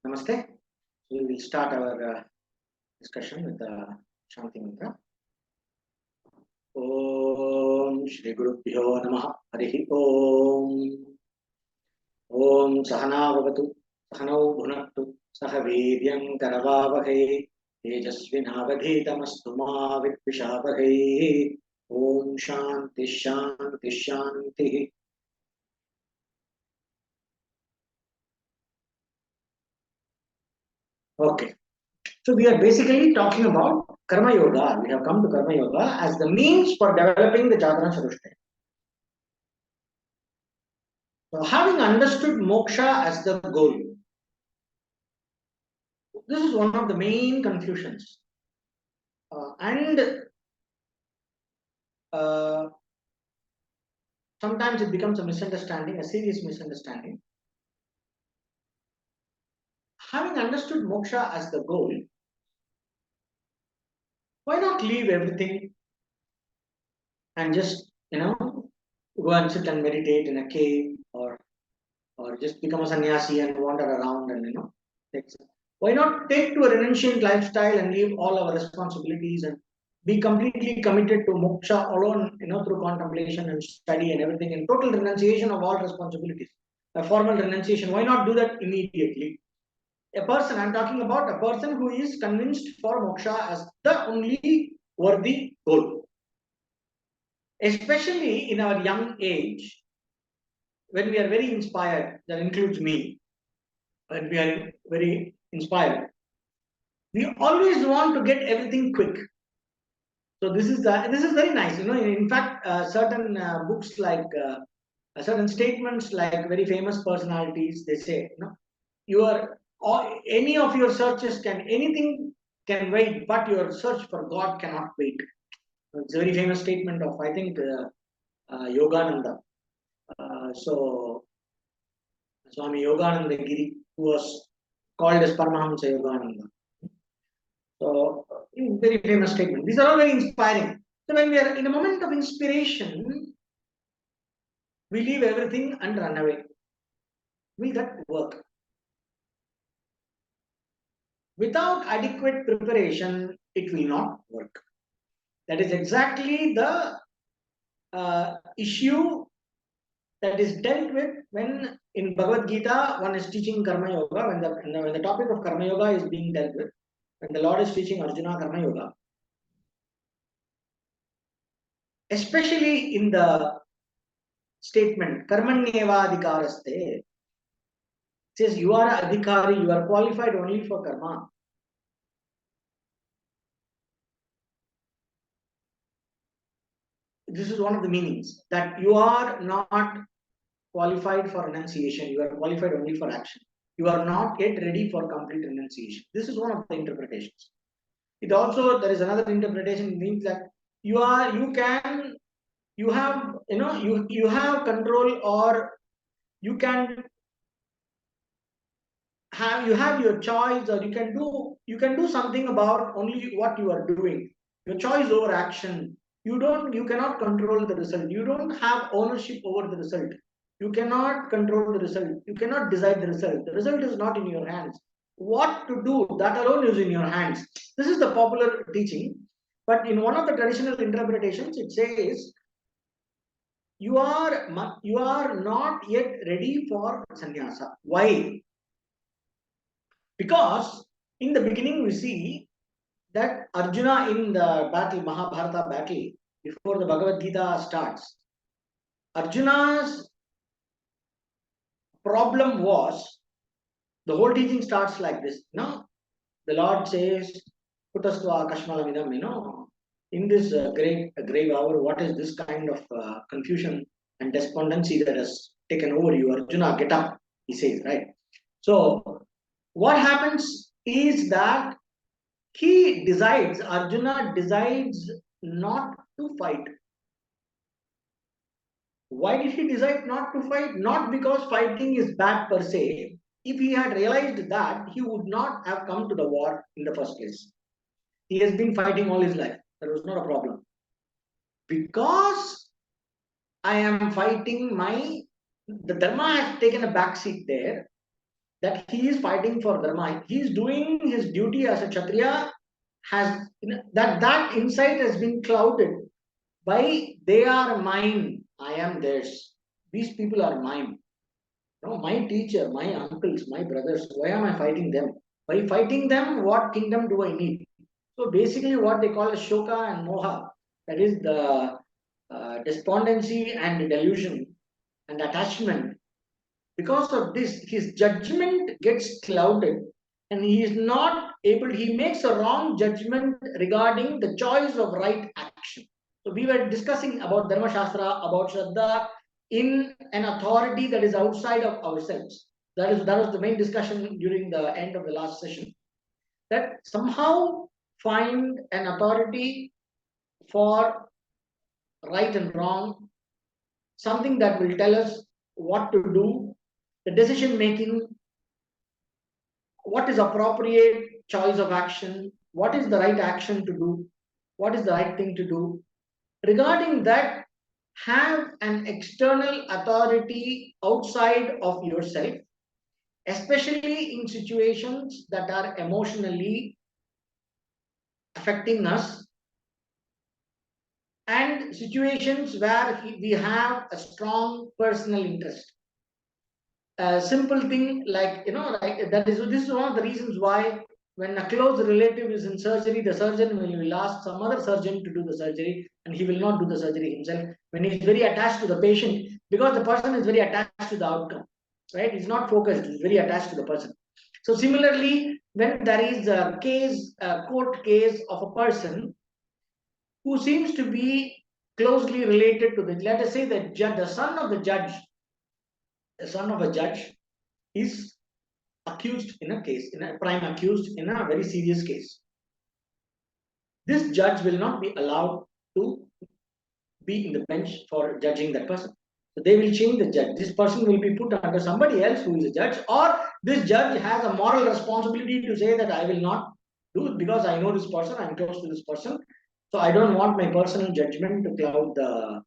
Namaste. We will start our discussion with the Shanti Mantra. Om Shri Gurubhyo Namaha Harihi Om. Om Sahana Bhavatu Sahanau Bhunaktu Sahaviryam Karavavahai Tejasvinavadhitamastu ma Vidvishavahai. Om Shanti Shanti Shanti. Okay. So we are basically talking about Karma Yoga. We have come to Karma Yoga as the means for developing the Jatana Charushta. So having understood moksha as the goal, this is one of the main confusions. And sometimes it becomes a misunderstanding, a serious misunderstanding. Having understood moksha as the goal, why not leave everything and just, go and sit and meditate in a cave or just become a sannyasi and wander around and, why not take to a renunciant lifestyle and leave all our responsibilities and be completely committed to moksha alone, through contemplation and study and everything, and total renunciation of all responsibilities, a formal renunciation. Why not do that immediately? A person, I'm talking about a person who is convinced for moksha as the only worthy goal. Especially in our young age, when we are very inspired, that includes me, when we are very inspired, we always want to get everything quick. So this is very nice. In fact, certain books like certain statements like very famous personalities, they say, any of your searches anything can wait, but your search for God cannot wait. It's a very famous statement of, I think, Yogananda. So Swami Yogananda Giri, who was called as Paramahamsa Yogananda. So, very famous statement. These are all very inspiring. So, when we are in a moment of inspiration, we leave everything and run away. Will that work? Without adequate preparation, it will not work. That is exactly the issue that is dealt with when in Bhagavad Gita one is teaching Karma Yoga. When the topic of Karma Yoga is being dealt with, when the Lord is teaching Arjuna Karma Yoga, especially in the statement Karmanyevadhikaraste, says you are adhikari, you are qualified only for karma. This is one of the meanings, that you are not qualified for renunciation, you are qualified only for action. You are not yet ready for complete renunciation. This is one of the interpretations. It also, there is another interpretation, means that you have you have control, or you have your choice, or you can do something about only what you are doing. Your choice over action. You cannot control the result. You don't have ownership over the result. You cannot control the result. You cannot decide the result. The result is not in your hands. What to do, that alone is in your hands. This is the popular teaching. But in one of the traditional interpretations, it says you are not yet ready for sannyasa. Why? Because in the beginning we see that Arjuna, in the battle, Mahabharata battle, before the Bhagavad Gita starts, Arjuna's problem was, the whole teaching starts like this. The Lord says, Putastva Kashmalamidam, in this great grave hour, what is this kind of confusion and despondency that has taken over you? Arjuna, get up, he says, right? So, what happens is that Arjuna decides not to fight. Why did he decide not to fight? Not because fighting is bad per se. If he had realized that, he would not have come to the war in the first place. He has been fighting all his life. That was not a problem. Because I am fighting the Dharma has taken a back seat there. that he is fighting for dharma. He is doing his duty as a Kshatriya. Has that insight has been clouded by they are mine, I am theirs. These people are mine. No, my teacher, my uncles, my brothers. Why am I fighting them? By fighting them, what kingdom do I need? So basically, what they call as shoka and moha, that is the despondency and delusion and attachment. Because of this, his judgment gets clouded, and he is not able. He makes a wrong judgment regarding the choice of right action. So we were discussing about Dharma Shastra, about Shraddha in an authority that is outside of ourselves. That was the main discussion during the end of the last session. That somehow find an authority for right and wrong, something that will tell us what to do, the decision making, what is appropriate choice of action, what is the right action to do, what is the right thing to do. Regarding that, have an external authority outside of yourself, especially in situations that are emotionally affecting us and situations where we have a strong personal interest. A simple thing like, like this is one of the reasons why when a close relative is in surgery, the surgeon will ask some other surgeon to do the surgery, and he will not do the surgery himself when he is very attached to the patient, because the person is very attached to the outcome, right? He's not focused, he's very attached to the person. So similarly, when there is a court case of a person who seems to be closely related to the, let us say the judge, the son of a judge is accused in a case, in a prime accused in a very serious case. This judge will not be allowed to be in the bench for judging that person. So they will change the judge. This person will be put under somebody else who is a judge, or this judge has a moral responsibility to say that I will not do it because I know this person, I'm close to this person. So I don't want my personal judgment to cloud the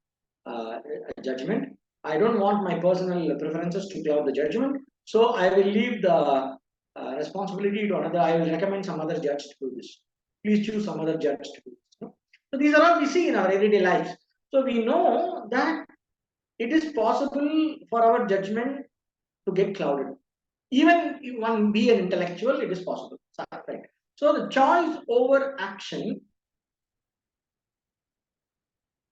judgment. I don't want my personal preferences to cloud the judgment. So I will leave the responsibility to another. I will recommend some other judge to do this. Please choose some other judge to do this. So these are all we see in our everyday lives. So we know that it is possible for our judgment to get clouded. Even if one be an intellectual, it is possible. Right. So the choice over action,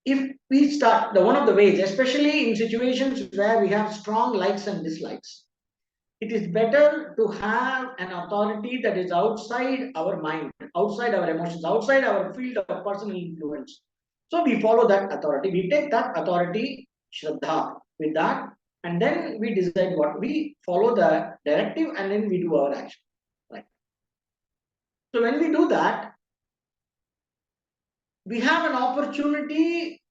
if we start the one of the ways, especially in situations where we have strong likes and dislikes, it is better to have an authority that is outside our mind, outside our emotions, outside our field of personal influence. So we follow that authority. We take that authority, Shraddha, with that, and then we decide what we follow the directive, and then we do our action. Right. So when we do that, we have an opportunity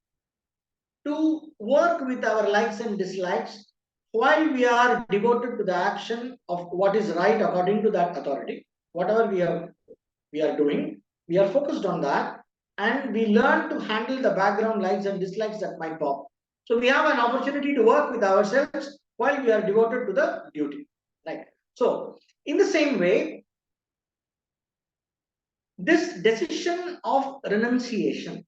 to work with our likes and dislikes while we are devoted to the action of what is right according to that authority. Whatever we are doing, we are focused on that, and we learn to handle the background likes and dislikes that might pop. So we have an opportunity to work with ourselves while we are devoted to the duty. Right. So in the same way, this decision of renunciation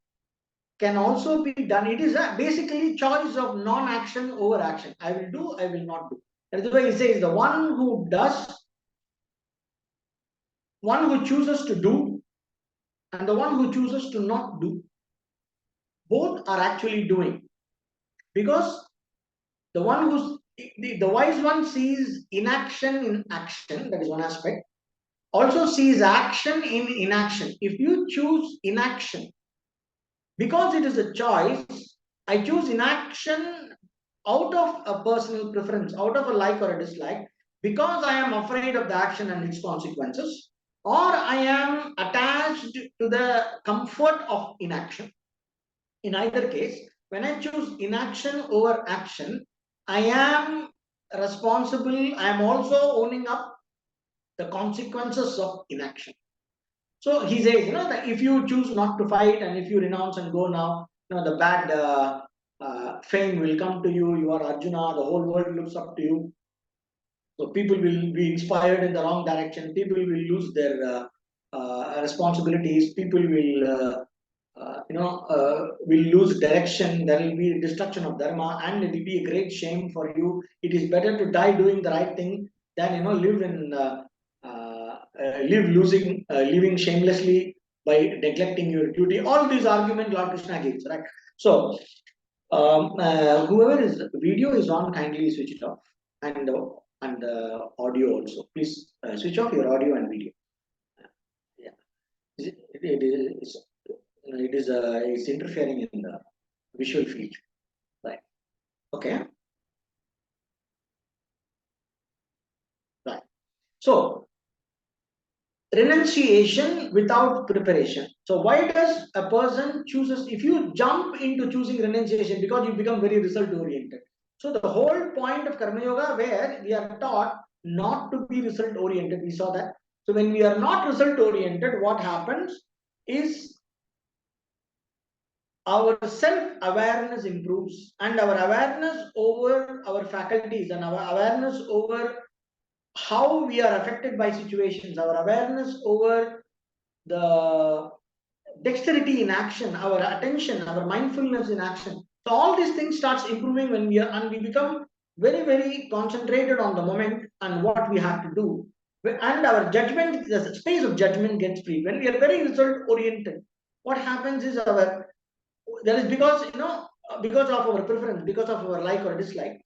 can also be done. It is basically choice of non-action over action. I will do, I will not do. That is why he says the one who does, one who chooses to do, and the one who chooses to not do, both are actually doing. Because the one who's the wise one sees inaction in action, that is one aspect, also sees action in inaction. If you choose inaction, because it is a choice, I choose inaction out of a personal preference, out of a like or a dislike, because I am afraid of the action and its consequences, or I am attached to the comfort of inaction. In either case, when I choose inaction over action, I am responsible, I am also owning up the consequences of inaction. So he says, that if you choose not to fight and if you renounce and go now, the bad fame will come to you. You are Arjuna, the whole world looks up to you. So people will be inspired in the wrong direction. People will lose their responsibilities. People will lose direction. There will be destruction of dharma, and it will be a great shame for you. It is better to die doing the right thing than living shamelessly by neglecting your duty. All these arguments Lord Krishna gives, right? So whoever is video is on, kindly switch it off, and audio also. Please switch off your audio and video. Yeah, it's interfering in the visual field, right? Okay, right. So renunciation without preparation. So why does a person chooses, if you jump into choosing renunciation, because you become very result oriented. So the whole point of karma yoga, where we are taught not to be result oriented, we saw that. So when we are not result oriented, what happens is our self awareness improves, and our awareness over our faculties and our awareness over how we are affected by situations, our awareness over the dexterity in action, our attention, our mindfulness in action. So all these things starts improving when we become very, very concentrated on the moment and what we have to do. And our judgment, the space of judgment gets free. When we are very result oriented, what happens is that is because of our preference, because of our like or dislike.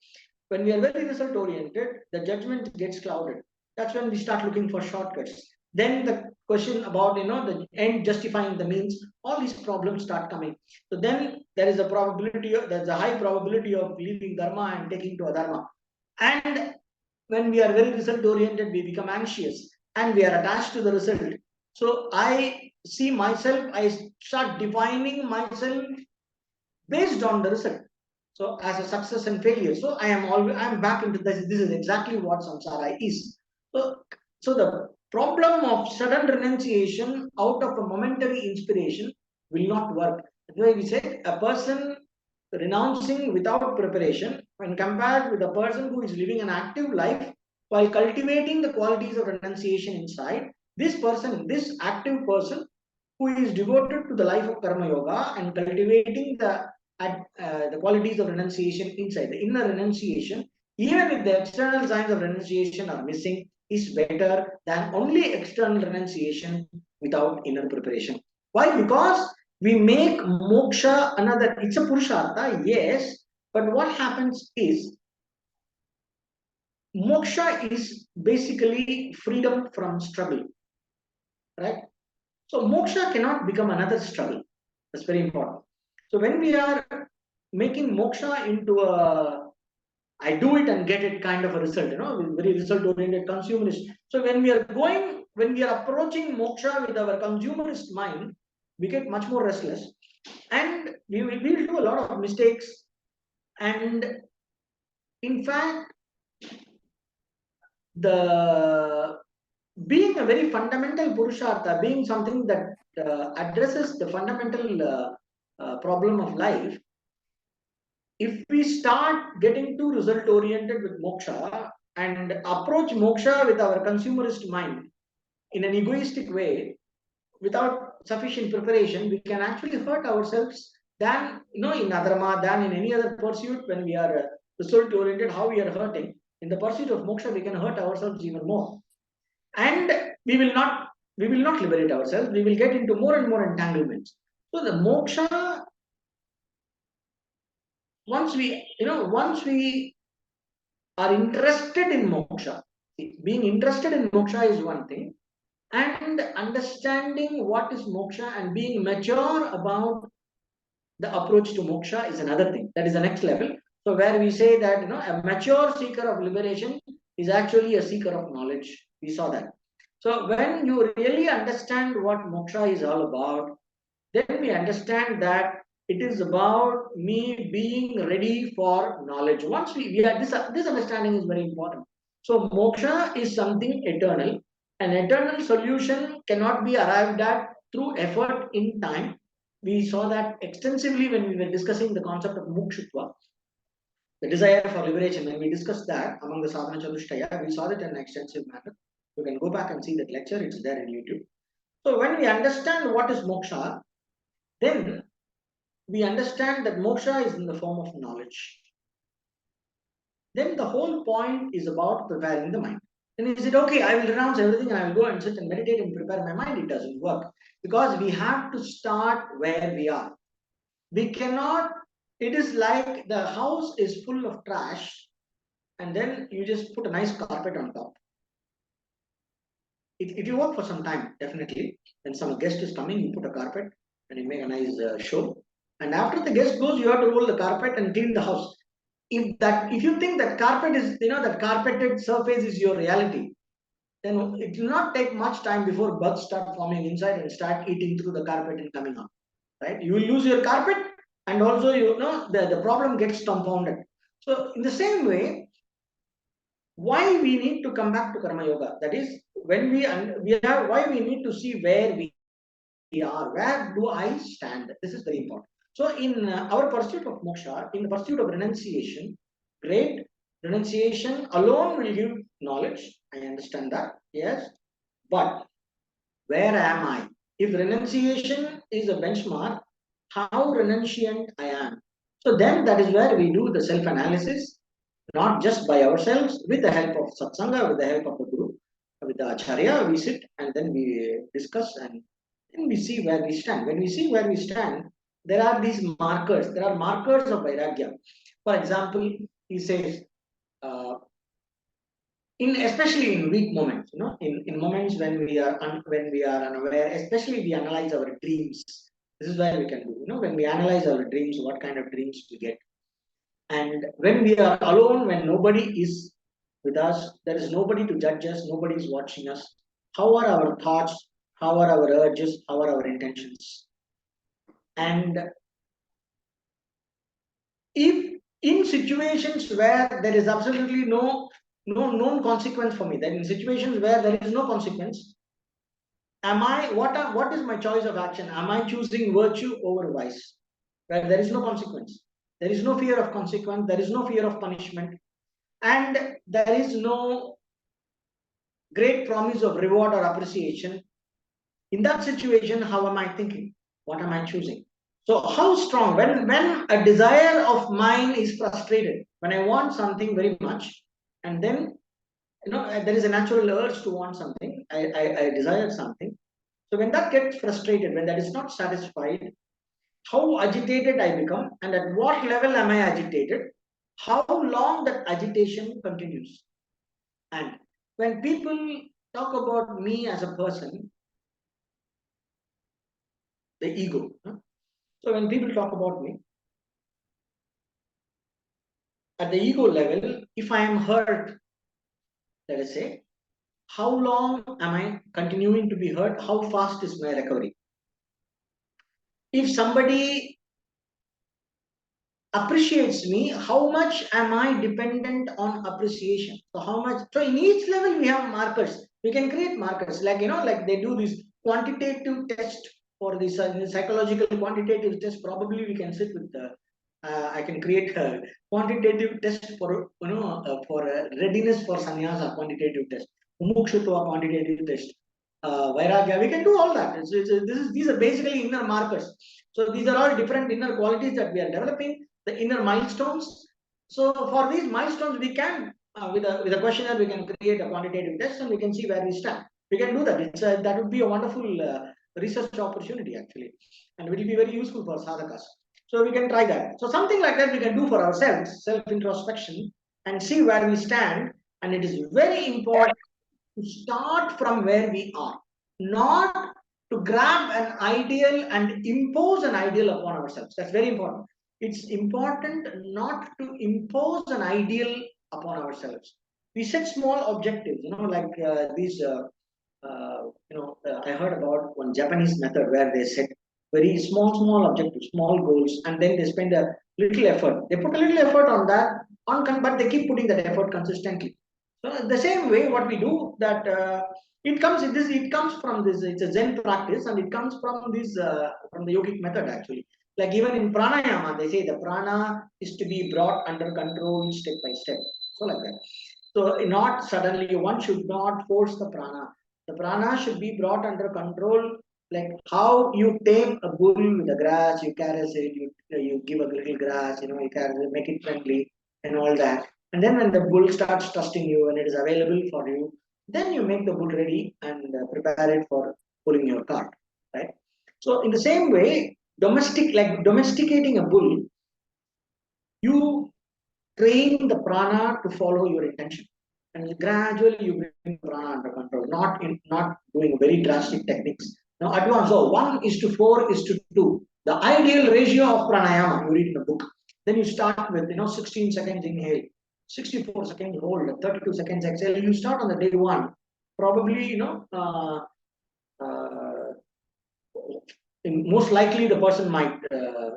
When we are very result oriented, the judgment gets clouded. That's when we start looking for shortcuts. Then the question about the end justifying the means, all these problems start coming. So then there's a high probability of leaving dharma and taking to adharma. And when we are very result oriented, we become anxious and we are attached to the result. So I see myself, I start defining myself based on the result. So as a success and failure. So I am back into this. This is exactly what samsara is. So the problem of sudden renunciation out of a momentary inspiration will not work. That's why we say a person renouncing without preparation, when compared with a person who is living an active life while cultivating the qualities of renunciation inside, this active person who is devoted to the life of karma yoga and cultivating the qualities of renunciation inside, the inner renunciation, even if the external signs of renunciation are missing, is better than only external renunciation without inner preparation. Why? Because we make moksha another, it's a purushartha, yes, but what happens is moksha is basically freedom from struggle, right? So moksha cannot become another struggle. That's very important. So when we are making moksha into a I do it and get it kind of a result, very result oriented consumerist. So when we are approaching moksha with our consumerist mind, we get much more restless, and we will do a lot of mistakes. And in fact, the being a very fundamental purushartha, being something that addresses the fundamental problem of life, if we start getting too result oriented with moksha and approach moksha with our consumerist mind in an egoistic way without sufficient preparation, we can actually hurt ourselves than in adharma, than in any other pursuit. When we are result oriented, how we are hurting in the pursuit of moksha, we can hurt ourselves even more, and we will not liberate ourselves. We will get into more and more entanglements. So the moksha, once we are interested in moksha, being interested in moksha is one thing, and understanding what is moksha and being mature about the approach to moksha is another thing. That is the next level. So where we say that a mature seeker of liberation is actually a seeker of knowledge. We saw that. So when you really understand what moksha is all about, then we understand that it is about me being ready for knowledge. Once we are this understanding is very important. So moksha is something eternal. An eternal solution cannot be arrived at through effort in time. We saw that extensively when we were discussing the concept of mukshutva. the desire for liberation. When we discussed that among the sadhana chatushtaya, we saw that in an extensive manner. You can go back and see that lecture, it's there in YouTube. So when we understand what is moksha, then we understand that moksha is in the form of knowledge. Then the whole point is about preparing the mind. Then is it okay? I will renounce everything and I will go and sit and meditate and prepare my mind. It doesn't work because we have to start where we are. We cannot, it is like the house is full of trash and then you just put a nice carpet on top. If you work for some time, definitely, when some guest is coming, you put a carpet and you make a nice show. And after the guest goes, you have to roll the carpet and clean the house. If you think that carpet is, that carpeted surface is your reality, then it will not take much time before bugs start forming inside and start eating through the carpet and coming out. Right? You will lose your carpet, and also the problem gets compounded. So in the same way, why we need to come back to karma yoga? That is, when why we need to see where we are, where do I stand? This is very important. So in our pursuit of moksha, in the pursuit of renunciation, great, renunciation alone will give knowledge. I understand that, yes, but where am I? If renunciation is a benchmark, how renunciant I am. So then that is where we do the self-analysis, not just by ourselves, with the help of satsanga, with the help of the guru, with the acharya, we sit and then we discuss and then we see where we stand. When we see where we stand, there are these markers. There are markers of vairagya. For example, he says, uh, especially in weak moments, in moments when we are unaware, especially we analyze our dreams. This is where we can do, when we analyze our dreams, what kind of dreams we get. And when we are alone, when nobody is with us, there is nobody to judge us, nobody is watching us. How are our thoughts? How are our urges? How are our intentions? And if in situations where there is absolutely no known consequence for me, then in situations where there is no consequence, what is my choice of action? Am I choosing virtue over vice? Where there is no consequence, there is no fear of consequence, there is no fear of punishment, and there is no great promise of reward or appreciation. In that situation, how am I thinking? What am I choosing? So how strong, when a desire of mine is frustrated, when I want something very much, and then there is a natural urge to want something, I desire something. So when that gets frustrated, when that is not satisfied, how agitated I become, and at what level am I agitated, how long that agitation continues. And when people talk about me as a person, the ego. So when people talk about me, at the ego level, if I am hurt, let us say, how long am I continuing to be hurt? How fast is my recovery? If somebody appreciates me, how much am I dependent on appreciation? So how much? So in each level we have markers. We can create markers, like like they do this quantitative test for this psychological quantitative test. Probably we can sit with the. I can create a quantitative test for readiness for sannyasa quantitative test, mumukshutva quantitative test, vairagya. We can do all that. These are basically inner markers. So these are all different inner qualities that we are developing, the inner milestones. So for these milestones, we can, with a questionnaire, we can create a quantitative test and we can see where we stand. We can do that. That would be a wonderful research opportunity actually, and it will be very useful for sadhakas. So we can try that. So something like that we can do for ourselves, self-introspection, and see where we stand. And it is very important to start from where we are, not to grab an ideal and impose an ideal upon ourselves. That's very important. It's important not to impose an ideal upon ourselves. We set small objectives, like these. I heard about one Japanese method where they set very small objectives, small goals, and then they spend a little effort. They put a little effort on that, but they keep putting that effort consistently. So the same way, what we do that it comes from this. It's a Zen practice, and it comes from this from the yogic method actually. Like even in pranayama, they say the prana is to be brought under control step by step. So like that. So not suddenly, one should not force the prana. The prana should be brought under control, like how you tame a bull with the grass, you caress it, you give a little grass, you caress it, make it friendly and all that. And then when the bull starts trusting you and it is available for you, then you make the bull ready and prepare it for pulling your cart, right? So in the same way, like domesticating a bull, you train the prana to follow your intention, and gradually you bring prana under control. Not doing very drastic techniques. Now advance. So 1:4:2, the ideal ratio of pranayama. You read in the book. Then you start with 16 seconds inhale, 64 seconds hold, 32 seconds exhale. You start on the day one. Probably uh, most likely the person might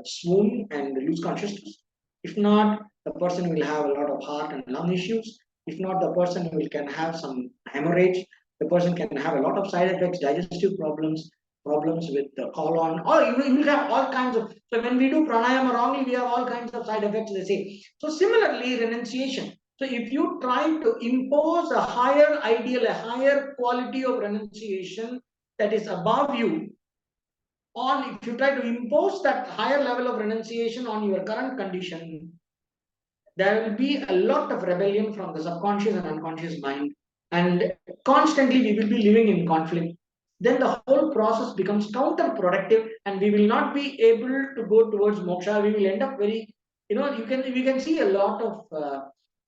swoon and lose consciousness. If not, the person will have a lot of heart and lung issues. If not, the person can have some hemorrhage. The person can have a lot of side effects, digestive problems, problems with the colon, or you will have all kinds of. So when we do pranayama wrongly, we have all kinds of side effects, they say. So similarly, renunciation. So if you try to impose a higher ideal, a higher quality of renunciation that is above you, if you try to impose that higher level of renunciation on your current condition, there will be a lot of rebellion from the subconscious and unconscious mind, and constantly we will be living in conflict. Then the whole process becomes counterproductive, and we will not be able to go towards moksha. We will end up very, we can see a lot of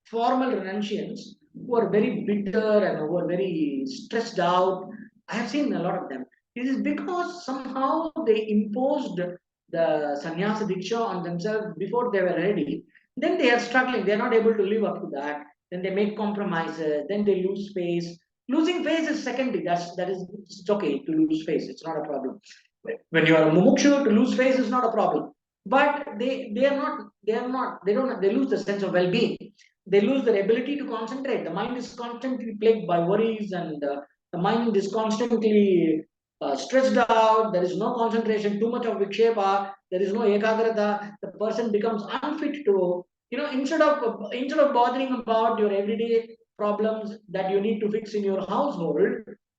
formal renunciants who are very bitter and who are very stressed out. I have seen a lot of them. It is because somehow they imposed the sannyasa diksha on themselves before they were ready. Then they are struggling. They are not able to live up to that. Then they make compromises. Then they lose face. Losing face is secondary. It's okay to lose face. It's not a problem. When you are a mumukshu, to lose face is not a problem. But they lose the sense of well-being. They lose their ability to concentrate. The mind is constantly plagued by worries, and the mind is constantly stressed out. There is no concentration. Too much of vikshepa. There is no ekagrata. The person becomes unfit to, instead of bothering about your everyday problems that you need to fix in your household,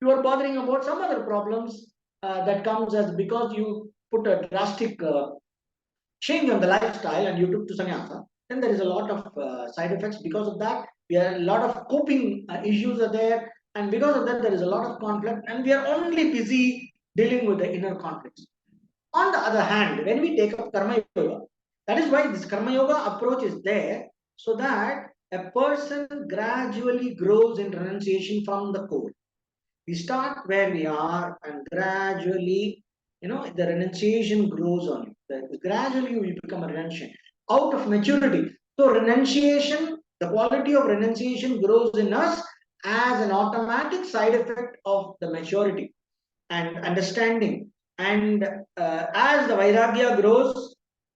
you are bothering about some other problems that comes as because you put a drastic change on the lifestyle and you took to sannyasa. Then there is a lot of side effects because of that. There are a lot of coping issues are there, and because of that, there is a lot of conflict, and we are only busy dealing with the inner conflicts. On the other hand, when we take up karma yoga, that is why this karma yoga approach is there, so that a person gradually grows in renunciation from the core. We start where we are, and gradually, the renunciation grows on you. Gradually, we become a renunciant out of maturity. So, renunciation, the quality of renunciation grows in us as an automatic side effect of the maturity and understanding. And as the vairagya grows,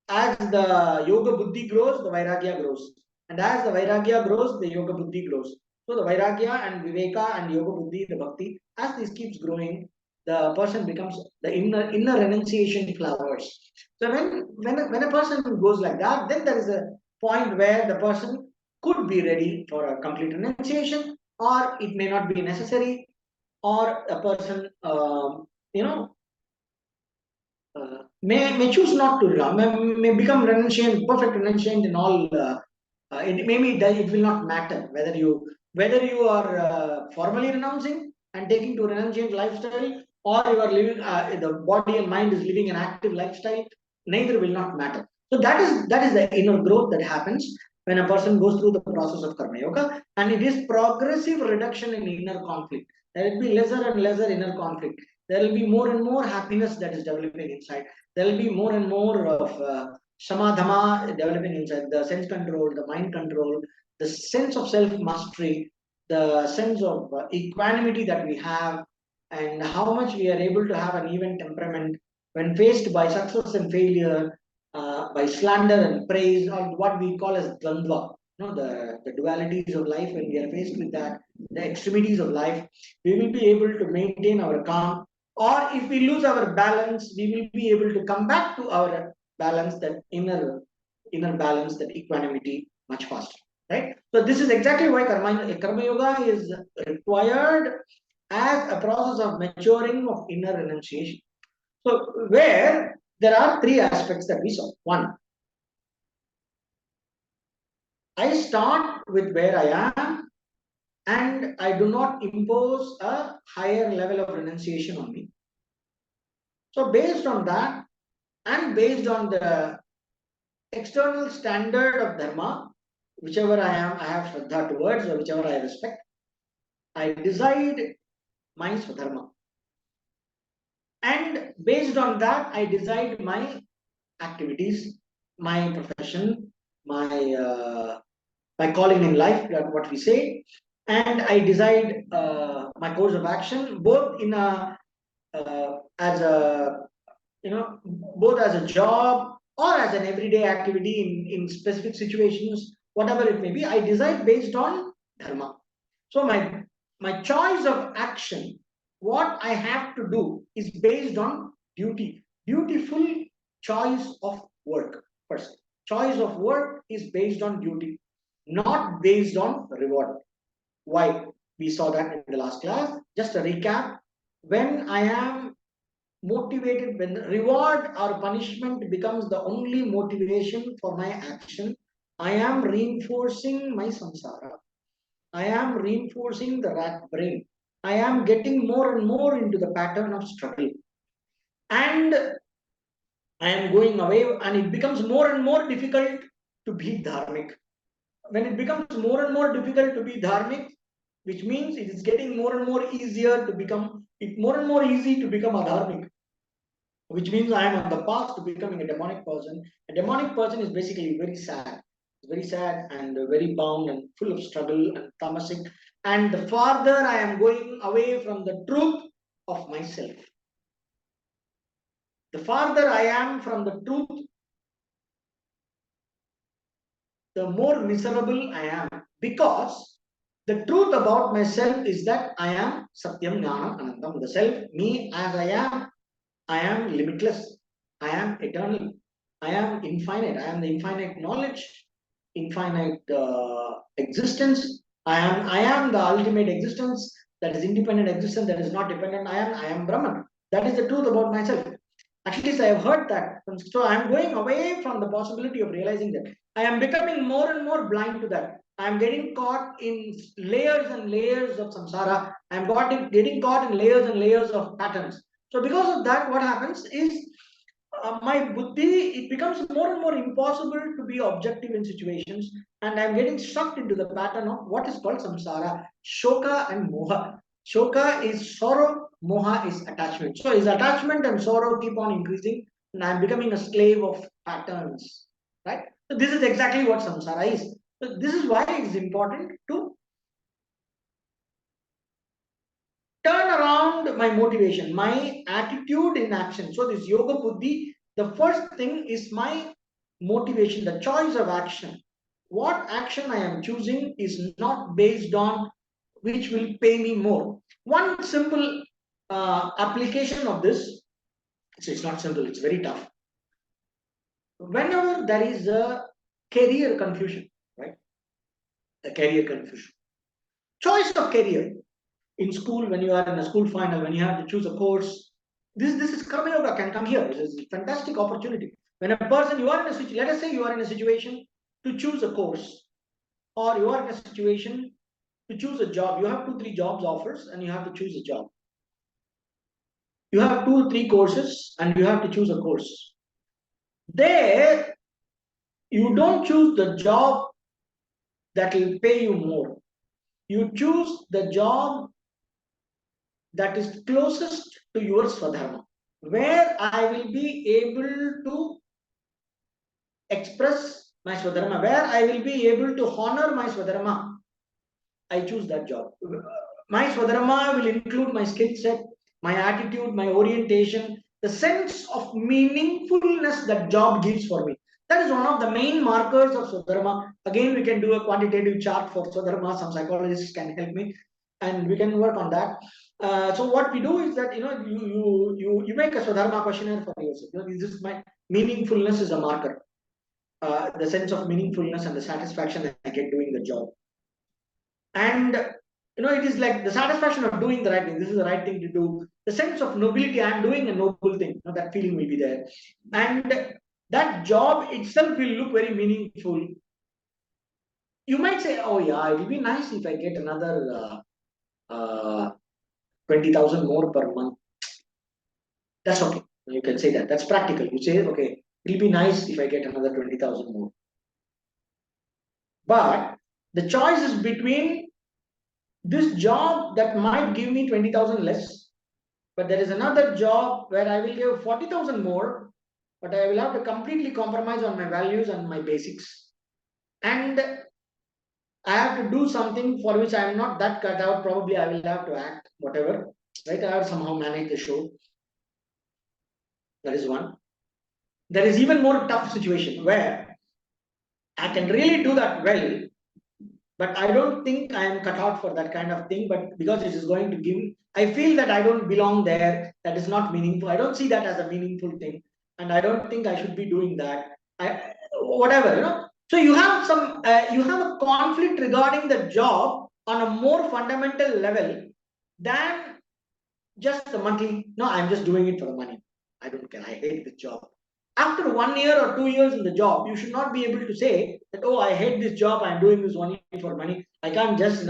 as the yoga buddhi grows, the vairagya grows. And as the vairagya grows, the yoga buddhi grows. So the vairagya and viveka and yoga buddhi, the bhakti, as this keeps growing, the person becomes the inner renunciation flowers. So when a person goes like that, then there is a point where the person could be ready for a complete renunciation, or it may not be necessary, or a person you know may choose not to may become renunciant, perfect renunciant in all. It will not matter whether you are formally renouncing and taking to renunciant lifestyle, or you are living the body and mind is living an active lifestyle. Neither will not matter. So that is the inner growth that happens when a person goes through the process of karma yoga, and it is progressive reduction in inner conflict. There will be lesser and lesser inner conflict. There will be more and more happiness that is developing inside. There will be more and more of samadhama developing inside, the sense control, the mind control, the sense of self mastery, the sense of equanimity that we have, and how much we are able to have an even temperament when faced by success and failure, by slander and praise, or what we call as dvandva. The dualities of life. When we are faced with that, the extremities of life, we will be able to maintain our calm. Or if we lose our balance, we will be able to come back to our balance, that inner balance, that equanimity much faster, right? So this is exactly why karma yoga is required as a process of maturing of inner renunciation. So where there are three aspects that we saw. One, I start with where I am, and I do not impose a higher level of renunciation on me. So based on that, and based on the external standard of dharma, whichever I have shraddha towards, or whichever I respect, I decide my swadharma. And based on that, I decide my activities, my profession, my calling in life, what we say, and I decide my course of action, both in a as a both as a job or as an everyday activity in specific situations, whatever it may be. I decide based on dharma. So my choice of action, what I have to do, is based on duty. Dutiful choice of work. First, choice of work is based on duty, not based on reward. Why? We saw that in the last class. Just a recap. When I am motivated, when reward or punishment becomes the only motivation for my action, I am reinforcing my samsara. I am reinforcing the rat brain. I am getting more and more into the pattern of struggle. And I am going away, and it becomes more and more difficult to be dharmic. When it becomes more and more difficult to be dharmic, which means it is getting more and more easier to become, it more and more easy to become adharmic, which means I am on the path to becoming a demonic person. A demonic person is basically very sad and very bound and full of struggle and tamasic. And the farther I am going away from the truth of myself, the farther I am from the truth, the more miserable I am. Because the truth about myself is that I am Satyam Jnanam Anantam. The self, me as I am limitless. I am eternal. I am infinite. I am the infinite knowledge, infinite existence. I am the ultimate existence, that is independent existence, that is not dependent. I am Brahman. That is the truth about myself. At least I have heard that. So I am going away from the possibility of realizing that. I am becoming more and more blind to that. I am getting caught in layers and layers of samsara. I am getting caught in layers and layers of patterns. So because of that, what happens is my buddhi, it becomes more and more impossible to be objective in situations, and I'm getting sucked into the pattern of what is called samsara, shoka and moha. Shoka is sorrow, moha is attachment. So his attachment and sorrow keep on increasing, and I'm becoming a slave of patterns, right? So this is exactly what samsara is. So this is why it is important to turn around my motivation, my attitude in action. So this yoga buddhi, the first thing is my motivation, the choice of action. What action I am choosing is not based on which will pay me more. One simple application of this, so it's not simple, it's very tough. Whenever there is a career confusion, right? A career confusion. Choice of career. In school, when you are in a school final, when you have to choose a course, this is karma yoga can come here. This is a fantastic opportunity. When a person, you are in a situation, let us say you are in a situation to choose a course, or you are in a situation to choose a job. You have 2 3 jobs offers, and you have to choose a job. You have 2 3 courses, and you have to choose a course. There, you don't choose the job that will pay you more. You choose the job that is closest to your swadharma, where I will be able to express my swadharma, where I will be able to honor my swadharma. I choose that job. My swadharma will include my skill set, my attitude, my orientation, the sense of meaningfulness that job gives for me. That is one of the main markers of swadharma. Again, we can do a quantitative chart for swadharma. Some psychologists can help me, and we can work on that. So what we do is that you make a Swadharma questionnaire for yourself. This is my meaningfulness is a marker. The sense of meaningfulness and the satisfaction that I get doing the job. And it is like the satisfaction of doing the right thing. This is the right thing to do. The sense of nobility, I'm doing a noble thing. That feeling will be there. And that job itself will look very meaningful. You might say, oh yeah, it will be nice if I get another 20,000 more per month. That's okay. You can say that. That's practical. You say, okay, it'll be nice if I get another 20,000 more. But the choice is between this job that might give me 20,000 less, but there is another job where I will give 40,000 more, but I will have to completely compromise on my values and my basics. And I have to do something for which I am not that cut out. Probably I will have to act, whatever. Right? I have to somehow manage the show. That is one. There is even more tough situation where I can really do that well, but I don't think I am cut out for that kind of thing. But because it is going to give, I feel that I don't belong there. That is not meaningful. I don't see that as a meaningful thing, and I don't think I should be doing that. Whatever. So you have a conflict regarding the job on a more fundamental level than just the monthly. No, I'm just doing it for the money. I don't care. I hate the job. After 1 year or 2 years in the job, you should not be able to say that, oh, I hate this job. I'm doing this only for money. I can't just,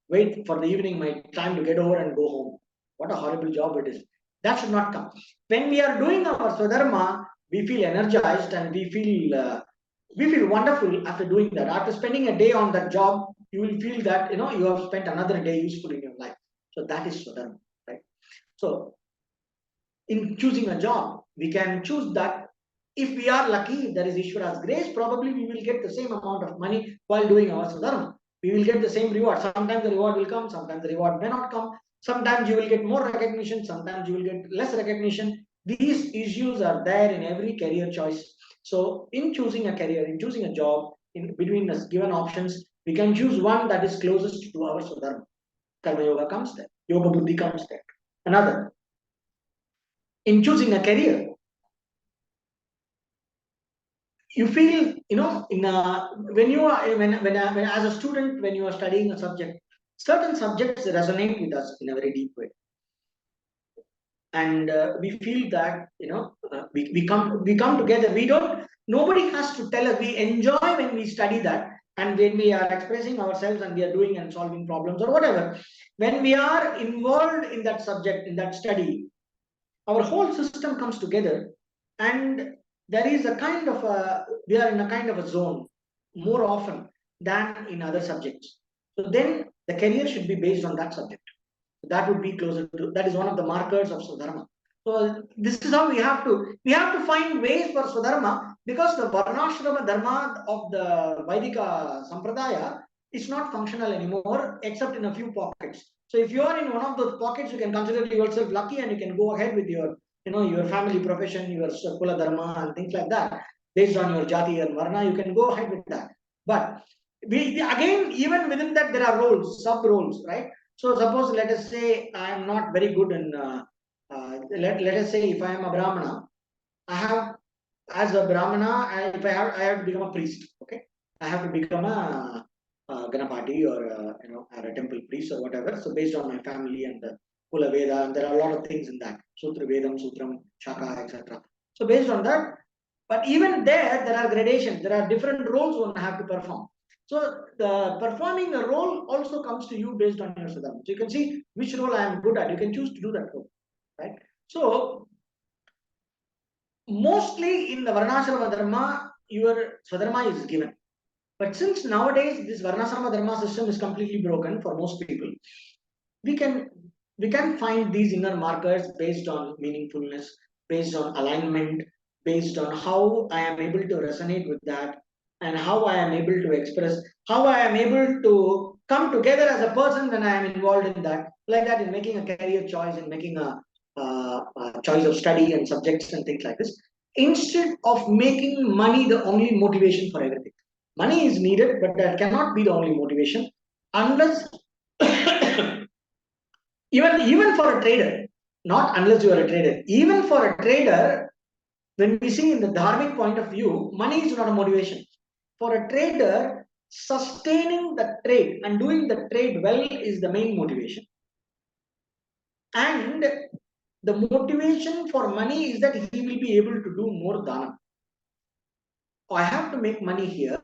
wait for the evening, my time to get over and go home. What a horrible job it is. That should not come. When we are doing our Swadharma, we feel energized and we feel wonderful after doing that. After spending a day on that job, you will feel that, you have spent another day useful in your life. So that is Swadharma, right? So in choosing a job, we can choose that. If we are lucky, if there is Ishvara's grace, probably we will get the same amount of money while doing our Swadharma. We will get the same reward. Sometimes the reward will come, sometimes the reward may not come. Sometimes you will get more recognition, sometimes you will get less recognition. These issues are there in every career choice. So in choosing a career, in choosing a job, in between us given options, we can choose one that is closest to our Swadharma. Karma Yoga comes there. Yoga Buddhi comes there. Another, in choosing a career, you feel, in when you are when as a student, when you are studying a subject, certain subjects resonate with us in a very deep way, and we feel that we come together. We don't, nobody has to tell us. We enjoy when we study that, and when we are expressing ourselves and we are doing and solving problems or whatever, when we are involved in that subject, in that study, our whole system comes together, and there is a kind of a, we are in a kind of a zone more often than in other subjects. So then the career should be based on that subject. That would be closer to, that is one of the markers of Swadharma. So this is how we have to find ways for Swadharma, because the Varnashrama Dharma of the Vaidika Sampradaya is not functional anymore except in a few pockets. So if you are in one of those pockets, you can consider yourself lucky and you can go ahead with your family profession, your Kula Dharma and things like that. Based on your Jati and Varna, you can go ahead with that. But again, even within that, there are roles, sub roles, right? So suppose, let us say I am not very good in, let us say if I am a Brahmana, I have, as a Brahmana, if I have to become a priest, okay? I have to become a Ganapati or or a temple priest or whatever. So based on my family and the Kula Veda, and there are a lot of things in that, Sutra Vedam, Sutram, Shaka, etc. So based on that, but even there are gradations. There are different roles one have to perform. So the performing a role also comes to you based on your sadhana. So you can see which role I am good at. You can choose to do that role, right? So mostly in the Varnashrama Dharma, your Swadharma is given. But since nowadays this Varnashrama Dharma system is completely broken for most people, we can find these inner markers based on meaningfulness, based on alignment, based on how I am able to resonate with that, and how I am able to express, how I am able to come together as a person when I am involved in that, like that, in making a career choice, in making a choice of study and subjects and things like this, instead of making money the only motivation for everything. Money is needed, but that cannot be the only motivation unless Even for a trader, not unless you are a trader, even for a trader, when we see in the dharmic point of view, money is not a motivation. For a trader, sustaining the trade and doing the trade well is the main motivation. And the motivation for money is that he will be able to do more dana. I have to make money here,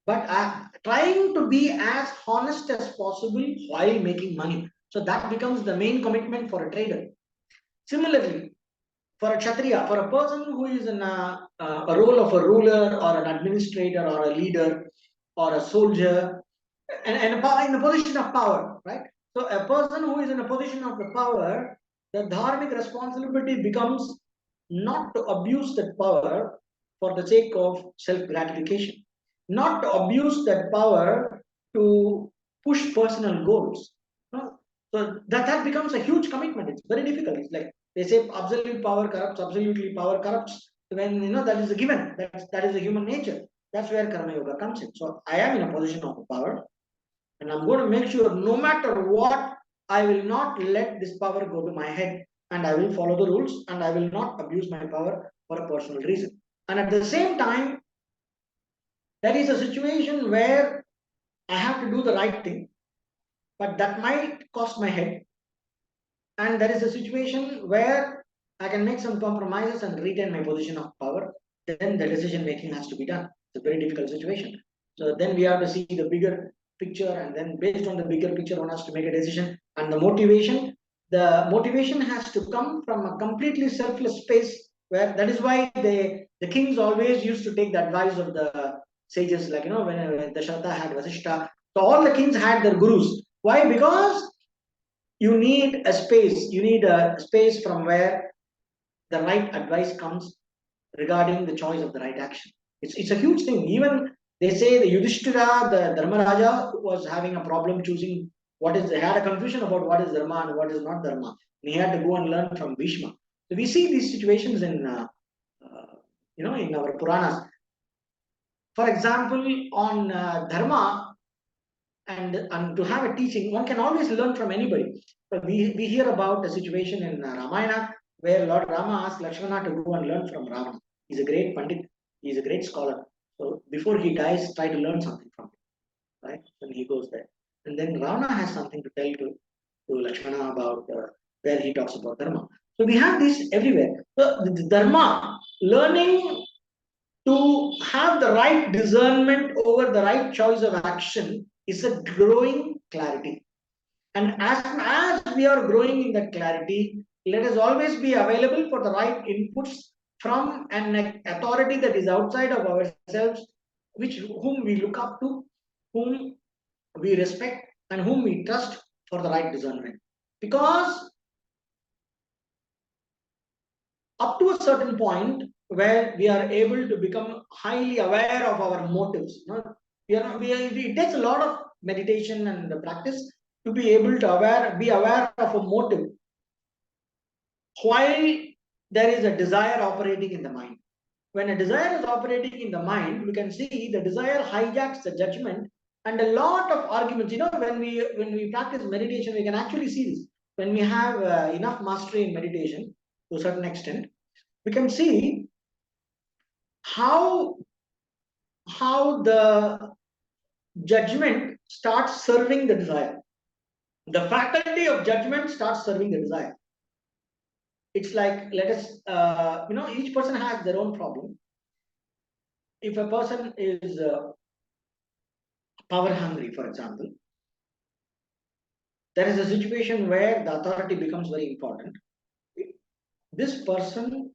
but I'm trying to be as honest as possible while making money. So that becomes the main commitment for a trader. Similarly, for a kshatriya, for a person who is in a role of a ruler or an administrator or a leader or a soldier, and in a position of power, right? So a person who is in a position of the power, the dharmic responsibility becomes not to abuse that power for the sake of self-gratification, not to abuse that power to push personal goals. No? So that becomes a huge commitment. It's very difficult. It's like they say absolute power corrupts, absolutely power corrupts. When that is a given, that is the human nature. That's where karma yoga comes in. So I am in a position of power, and I'm going to make sure no matter what, I will not let this power go to my head, and I will follow the rules, and I will not abuse my power for a personal reason. And at the same time, there is a situation where I have to do the right thing, but that might cost my head. And there is a situation where I can make some compromises and retain my position of power. Then the decision making has to be done. It's a very difficult situation. So then we have to see the bigger picture, and then based on the bigger picture, one has to make a decision. And the motivation has to come from a completely selfless space. Where that is why the kings always used to take the advice of the sages, like when Dasharatha had Vasishta. So all the kings had their gurus. Why? Because you need a space from where the right advice comes regarding the choice of the right action. It's a huge thing. Even they say the Yudhishthira, the Dharmaraja, was having a problem choosing they had a confusion about what is Dharma and what is not Dharma. And he had to go and learn from Bhishma. So we see these situations in our Puranas. For example, on Dharma, and to have a teaching, one can always learn from anybody. But we hear about a situation in Ramayana where Lord Rama asked Lakshmana to go and learn from Ravana. He's a great Pandit, he's a great scholar. So before he dies, try to learn something from him, right? When he goes there. And then Ravana has something to tell to Lakshmana about where he talks about Dharma. So we have this everywhere. So the Dharma, learning to have the right discernment over the right choice of action is a growing clarity. And as we are growing in that clarity, let us always be available for the right inputs from an authority that is outside of ourselves, whom we look up to, whom we respect, and whom we trust for the right discernment. Because up to a certain point where we are able to become highly aware of our motives. It takes a lot of meditation and practice to be able to be aware of a motive while there is a desire operating in the mind. When a desire is operating in the mind, we can see the desire hijacks the judgment, and a lot of arguments. When we practice meditation, we can actually see this. When we have enough mastery in meditation to a certain extent, we can see how the judgment starts serving the desire. The faculty of judgment starts serving the desire. It's like, let us, each person has their own problem. If a person is power hungry, for example, there is a situation where the authority becomes very important. This person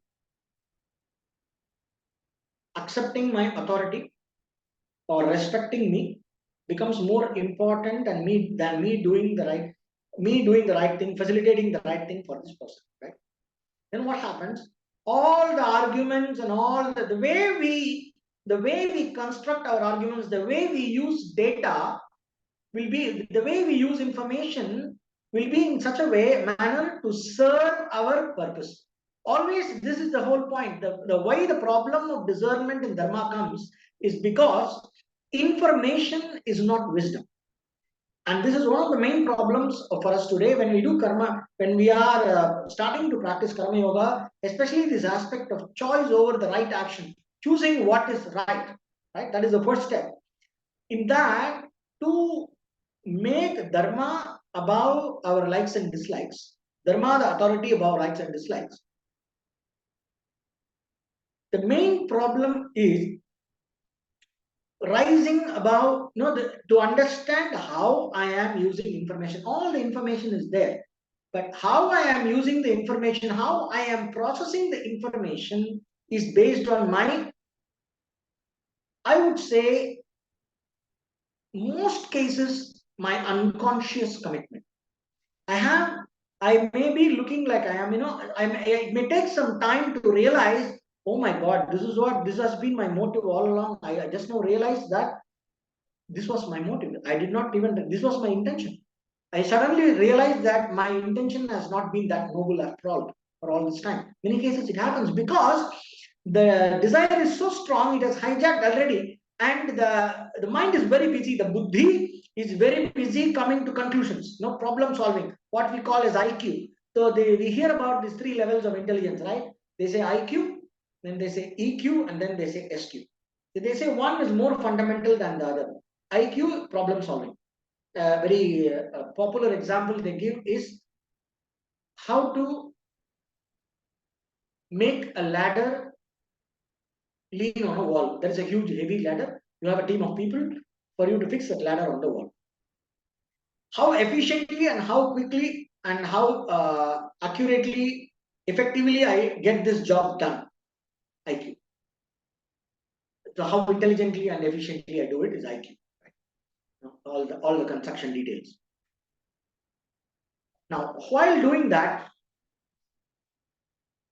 accepting my authority or respecting me becomes more important than me doing the right thing, facilitating the right thing for this person, right? Then what happens? All the arguments and all the way we construct our arguments, the way we use data will be the way we use information will be in such a manner to serve our purpose. Always, this is the whole point. The why the problem of discernment in dharma comes is because information is not wisdom. And this is one of the main problems for us today when we do karma, when we are starting to practice karma yoga, especially this aspect of choice over the right action, choosing what is right, right? That is the first step. In that, to make dharma above our likes and dislikes, dharma the authority above likes and dislikes. The main problem is rising above, to understand how I am using information. All the information is there, but how I am using the information, how I am processing the information is based on my, I would say, most cases, my unconscious commitment. I may be looking like I am, it may take some time to realize, oh my God, this has been my motive all along. I just now realized that this was my motive. I did not even, this was my intention. I suddenly realized that my intention has not been that noble after all for all this time. Many cases it happens because the desire is so strong, it has hijacked already, and the mind is very busy. The buddhi is very busy coming to conclusions, no problem solving, what we call as IQ. So we hear about these three levels of intelligence, right? They say IQ, then they say EQ, and then they say SQ. They say one is more fundamental than the other. IQ, problem solving. A very popular example they give is how to make a ladder lean on a wall. There is a huge heavy ladder. You have a team of people for you to fix that ladder on the wall. How efficiently and how quickly and how accurately, effectively I get this job done. IQ. So how intelligently and efficiently I do it is IQ. Right? All the construction details. Now, while doing that,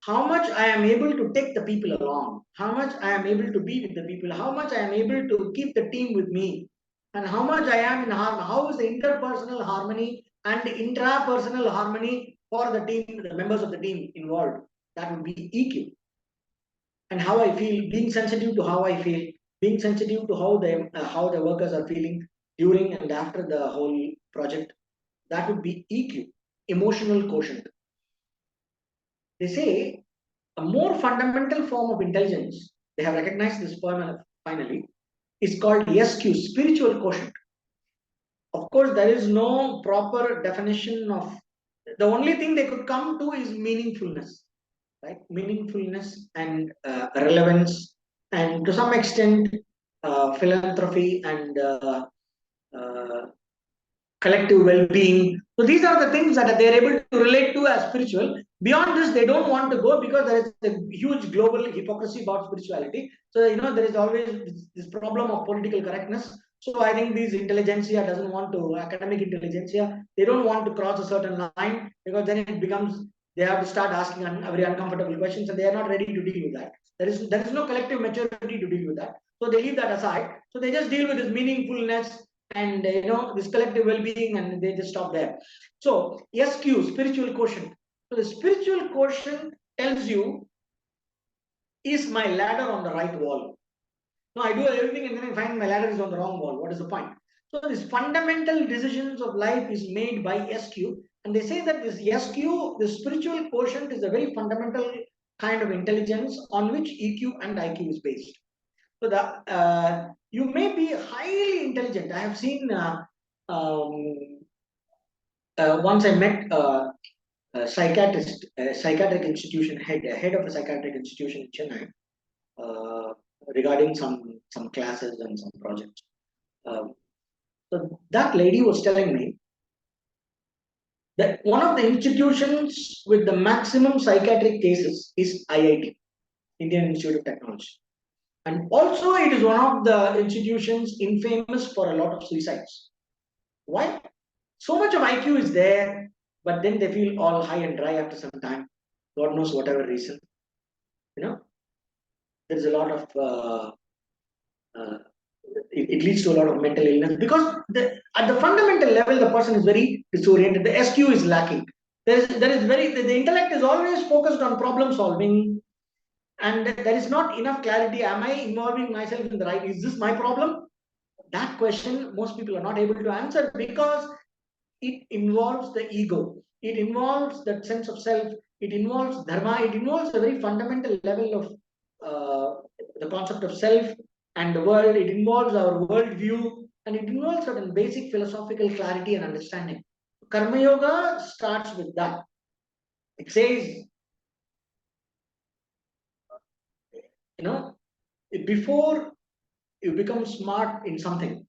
how much I am able to take the people along, how much I am able to be with the people, how much I am able to keep the team with me, and how much I am in harmony, how is the interpersonal harmony and intrapersonal harmony for the team, the members of the team involved. That would be EQ. And how I feel, being sensitive to how I feel, being sensitive to how the workers are feeling during and after the whole project. That would be EQ, emotional quotient. They say a more fundamental form of intelligence, they have recognized this finally, is called SQ, spiritual quotient. Of course, there is no proper definition of, the only thing they could come to is meaningfulness, right? Meaningfulness and relevance, and to some extent, philanthropy and uh, collective well-being. So these are the things that they are able to relate to as spiritual. Beyond this, they don't want to go because there is a huge global hypocrisy about spirituality. So there is always this problem of political correctness. So I think these intelligentsia doesn't want to, academic intelligentsia, they don't want to cross a certain line because then it becomes, they have to start asking very uncomfortable questions and they are not ready to deal with that. There is no collective maturity to deal with that. So they leave that aside. So they just deal with this meaningfulness and this collective well-being, and they just stop there. So SQ, spiritual quotient. So the spiritual quotient tells you, is my ladder on the right wall? No, I do everything and then I find my ladder is on the wrong wall. What is the point? So these fundamental decisions of life is made by SQ, and they say that this SQ, the spiritual quotient, is a very fundamental kind of intelligence on which EQ and IQ is based. So you may be highly intelligent. I have seen um, once I met a psychiatrist, a psychiatric institution head of a psychiatric institution in Chennai, regarding some classes and some projects. So that lady was telling me that one of the institutions with the maximum psychiatric cases is IIT, Indian Institute of Technology. And also it is one of the institutions infamous for a lot of suicides. Why? So much of IQ is there, but then they feel all high and dry after some time. God knows whatever reason. There's a lot of, it leads to a lot of mental illness because at the fundamental level, the person is very disoriented. The SQ is lacking. The intellect is always focused on problem solving, and there is not enough clarity. Am I involving myself in the right? Is this my problem? That question most people are not able to answer because it involves the ego. It involves that sense of self. It involves dharma. It involves a very fundamental level of the concept of self and the world. It involves our worldview, and it involves certain basic philosophical clarity and understanding. Karma Yoga starts with that. It says, you know, before you become smart in something,